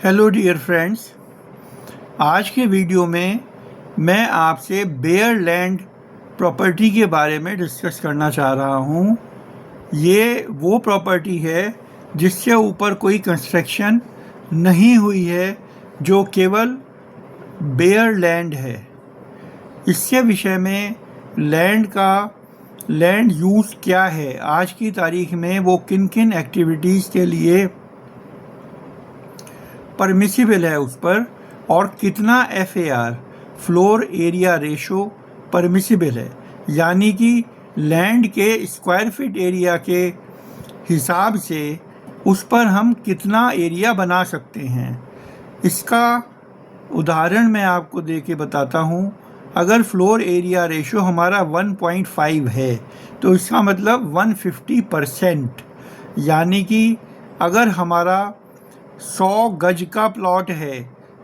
Hello dear friends, आज के video में मैं आपसे बेयर लैंड प्रॉपर्टी के बारे में डिस्कस करना चाह रहा हूँ। ये वो प्रॉपर्टी है जिसके ऊपर कोई कंस्ट्रक्शन नहीं हुई है, जो केवल बेयर लैंड है। इसके विषय में लैंड यूज़ क्या है, आज की तारीख में वो किन किन एक्टिविटीज़ के लिए परमिसिबल है उस पर, और कितना FAR floor area ratio permissible है, यानी कि लैंड के स्क्वायर फीट एरिया के हिसाब से उस पर हम कितना एरिया बना सकते हैं। इसका उदाहरण मैं आपको दे के बताता हूँ। अगर फ्लोर एरिया रेशो हमारा 1.5 है तो इसका मतलब 150%, यानी कि अगर हमारा 100 गज का प्लॉट है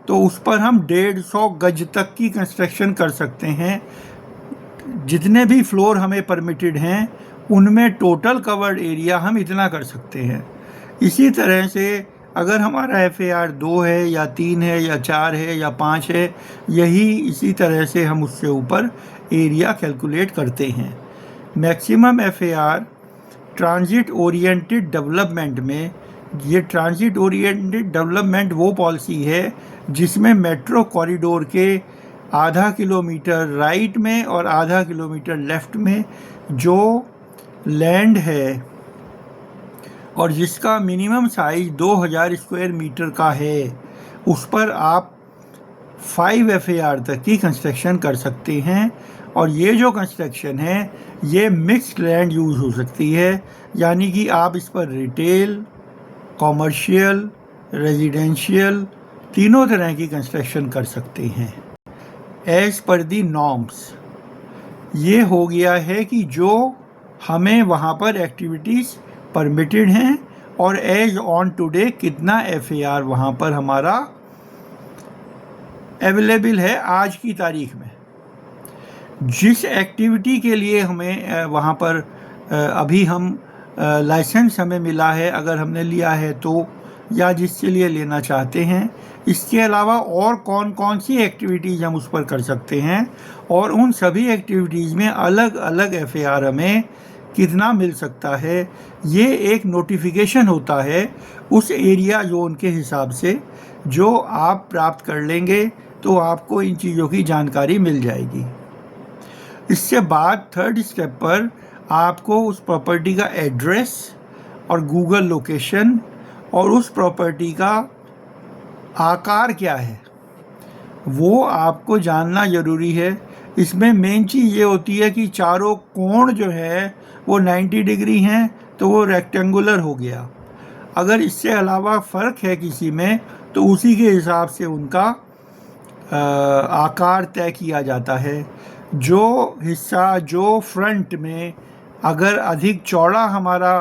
तो उस पर हम 150 गज तक की कंस्ट्रक्शन कर सकते हैं। जितने भी फ्लोर हमें परमिटेड हैं उनमें टोटल कवर्ड एरिया हम इतना कर सकते हैं। इसी तरह से अगर हमारा FAR 2 है या 3 है या 4 है या 5 है, इसी तरह से हम उससे ऊपर एरिया कैलकुलेट करते हैं। Maximum FAR transit oriented development में, ये ट्रांजिट ओरिएंटेड डेवलपमेंट वो पॉलिसी है जिसमें मेट्रो कॉरिडोर के आधा किलोमीटर राइट में और आधा किलोमीटर लेफ़्ट में जो लैंड है और जिसका मिनिमम साइज 2000 स्क्वायर मीटर का है, उस पर आप 5 FAR तक की कंस्ट्रक्शन कर सकते हैं। और ये जो कंस्ट्रक्शन है ये मिक्स्ड लैंड यूज़ हो सकती है, यानी कि आप इस पर रिटेल, कॉमर्शियल, रेजिडेंशियल तीनों तरह की कंस्ट्रक्शन कर सकते हैं एज़ पर दी नॉर्म्स। ये हो गया है कि जो हमें वहाँ पर एक्टिविटीज़ परमिटेड हैं और एज ऑन टुडे कितना FAR वहाँ पर हमारा अवेलेबल है आज की तारीख में। जिस एक्टिविटी के लिए हमें वहाँ पर अभी हम लाइसेंस हमें मिला है, अगर हमने लिया है तो, या जिसके लिए लेना चाहते हैं, इसके अलावा और कौन कौन सी एक्टिविटीज़ हम उस पर कर सकते हैं, और उन सभी एक्टिविटीज़ में अलग अलग FAR हमें कितना मिल सकता है, ये एक नोटिफिकेशन होता है उस एरिया जोन के हिसाब से, जो आप प्राप्त कर लेंगे तो आपको इन चीज़ों की जानकारी मिल जाएगी। इससे बाद थर्ड स्टेप पर आपको उस प्रॉपर्टी का एड्रेस और गूगल लोकेशन और उस प्रॉपर्टी का आकार क्या है वो आपको जानना ज़रूरी है। इसमें मेन चीज़ ये होती है कि चारों कोण जो है वो 90 डिग्री हैं तो वो रेक्टेंगुलर हो गया। अगर इससे अलावा फ़र्क है किसी में तो उसी के हिसाब से उनका आकार तय किया जाता है। जो हिस्सा जो फ्रंट में अगर अधिक चौड़ा हमारा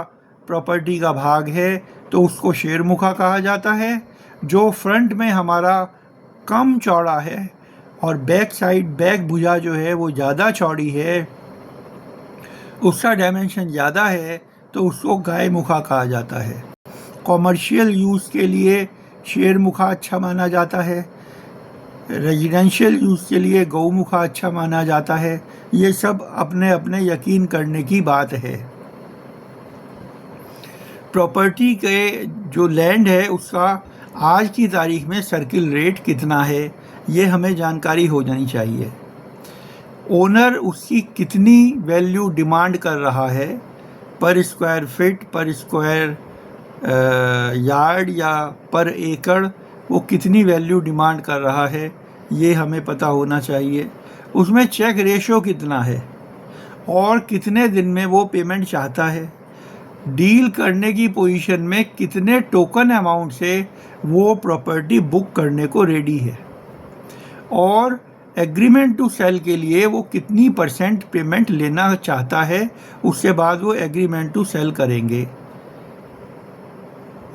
प्रॉपर्टी का भाग है तो उसको शेरमुखा कहा जाता है। जो फ्रंट में हमारा कम चौड़ा है और बैक साइड, बैक भुजा जो है वो ज़्यादा चौड़ी है, उसका डायमेंशन ज़्यादा है, तो उसको गाय मुखा कहा जाता है। कॉमर्शियल यूज़ के लिए शेरमुखा अच्छा माना जाता है, रेजिडेंशियल यूज़ के लिए गौमुखा अच्छा माना जाता है। ये सब अपने अपने यकीन करने की बात है। प्रॉपर्टी के जो लैंड है उसका आज की तारीख में सर्किल रेट कितना है ये हमें जानकारी हो जानी चाहिए। ओनर उसकी कितनी वैल्यू डिमांड कर रहा है पर स्क्वायर फीट, पर स्क्वायर यार्ड या पर एकड़, वो कितनी वैल्यू डिमांड कर रहा है ये हमें पता होना चाहिए। उसमें चेक रेशो कितना है और कितने दिन में वो पेमेंट चाहता है। डील करने की पोजीशन में कितने टोकन अमाउंट से वो प्रॉपर्टी बुक करने को रेडी है, और एग्रीमेंट टू सेल के लिए वो कितनी % पेमेंट लेना चाहता है, उसके बाद वो एग्रीमेंट टू सेल करेंगे।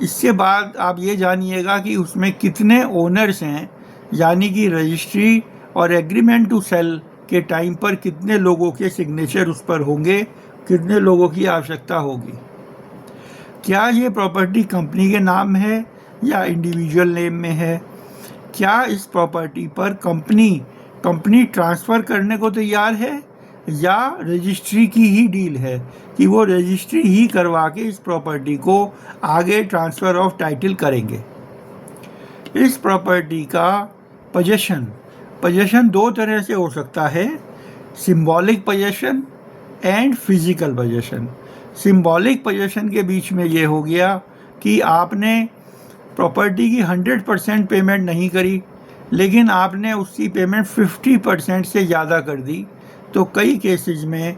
इसके बाद आप ये जानिएगा कि उसमें कितने ओनर्स हैं, यानी कि रजिस्ट्री और एग्रीमेंट टू सेल के टाइम पर कितने लोगों के सिग्नेचर उस पर होंगे, कितने लोगों की आवश्यकता होगी। क्या ये प्रॉपर्टी कंपनी के नाम है या इंडिविजुअल नेम में है, क्या इस प्रॉपर्टी पर कंपनी ट्रांसफ़र करने को तैयार है या रजिस्ट्री की ही डील है कि वो रजिस्ट्री ही करवा के इस प्रॉपर्टी को आगे ट्रांसफ़र ऑफ टाइटल करेंगे। इस प्रॉपर्टी का पोजेशन दो तरह से हो सकता है, symbolic possession and physical possession. Symbolic possession के बीच में ये हो गया कि आपने प्रॉपर्टी की 100% पेमेंट नहीं करी, लेकिन आपने उसकी पेमेंट 50% से ज़्यादा कर दी, तो कई केसेस में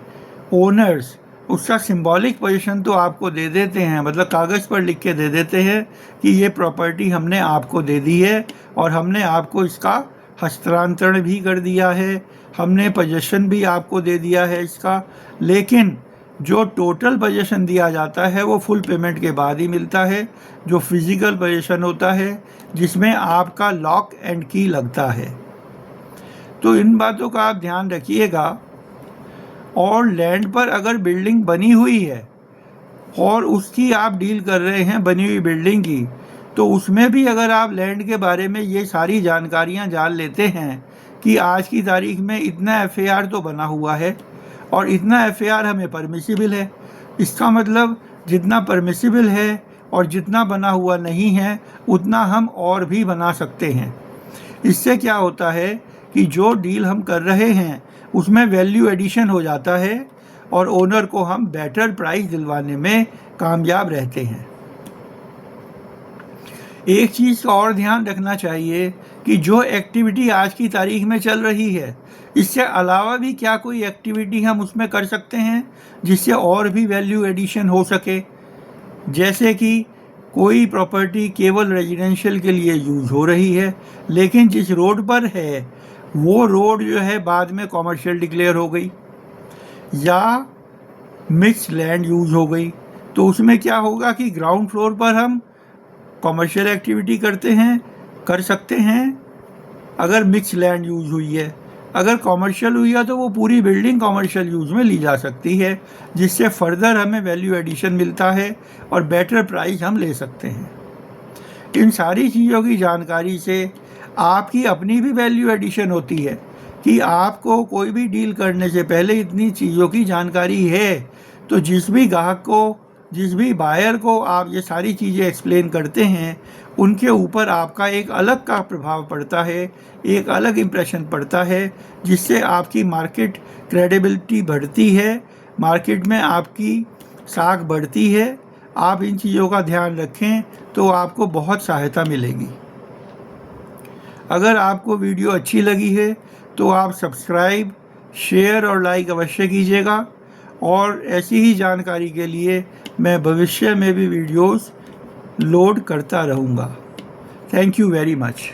ओनर्स उसका सिंबॉलिक पोजीशन तो आपको दे देते हैं, मतलब कागज़ पर लिख के दे देते हैं कि ये प्रॉपर्टी हमने आपको दे दी है और हमने आपको इसका हस्तांतरण भी कर दिया है, हमने पोजीशन भी आपको दे दिया है इसका। लेकिन जो टोटल पोजीशन दिया जाता है वो फुल पेमेंट के बाद ही मिलता है, जो फिजिकल पोजीशन होता है जिसमें आपका लॉक एंड की लगता है। तो इन बातों का आप ध्यान रखिएगा। और लैंड पर अगर बिल्डिंग बनी हुई है और उसकी आप डील कर रहे हैं बनी हुई बिल्डिंग की, तो उसमें भी अगर आप लैंड के बारे में ये सारी जानकारियां जान लेते हैं कि आज की तारीख में इतना एफएआर तो बना हुआ है और इतना एफएआर हमें परमिसिबल है, इसका मतलब जितना परमिसिबल है और जितना बना हुआ नहीं है उतना हम और भी बना सकते हैं। इससे क्या होता है कि जो डील हम कर रहे हैं उसमें वैल्यू एडिशन हो जाता है और ओनर को हम बेटर प्राइस दिलवाने में कामयाब रहते हैं। एक चीज़ का और ध्यान रखना चाहिए कि जो एक्टिविटी आज की तारीख में चल रही है, इससे अलावा भी क्या कोई एक्टिविटी हम उसमें कर सकते हैं जिससे और भी वैल्यू एडिशन हो सके। जैसे कि कोई प्रॉपर्टी केवल रेजिडेंशियल के लिए यूज़ हो रही है, लेकिन जिस रोड पर है वो रोड जो है बाद में कॉमर्शियल डिक्लेयर हो गई या मिक्स लैंड यूज़ हो गई, तो उसमें क्या होगा कि ग्राउंड फ्लोर पर हम कॉमर्शियल एक्टिविटी कर सकते हैं अगर मिक्स लैंड यूज़ हुई है। अगर कॉमर्शियल हुई है तो वो पूरी बिल्डिंग कॉमर्शियल यूज़ में ली जा सकती है, जिससे फर्दर हमें वैल्यू एडिशन मिलता है और बेटर प्राइस हम ले सकते हैं। इन सारी चीज़ों की जानकारी से आपकी अपनी भी वैल्यू एडिशन होती है कि आपको कोई भी डील करने से पहले इतनी चीज़ों की जानकारी है, तो जिस भी ग्राहक को, जिस भी बायर को आप ये सारी चीज़ें एक्सप्लेन करते हैं उनके ऊपर आपका एक अलग का प्रभाव पड़ता है, एक अलग इम्प्रेशन पड़ता है, जिससे आपकी मार्केट क्रेडिबिलिटी बढ़ती है, मार्केट में आपकी साख बढ़ती है। आप इन चीज़ों का ध्यान रखें तो आपको बहुत सहायता मिलेगी। अगर आपको वीडियो अच्छी लगी है तो आप सब्सक्राइब, शेयर और लाइक अवश्य कीजिएगा और ऐसी ही जानकारी के लिए मैं भविष्य में भी वीडियोस लोड करता रहूँगा। Thank you very much.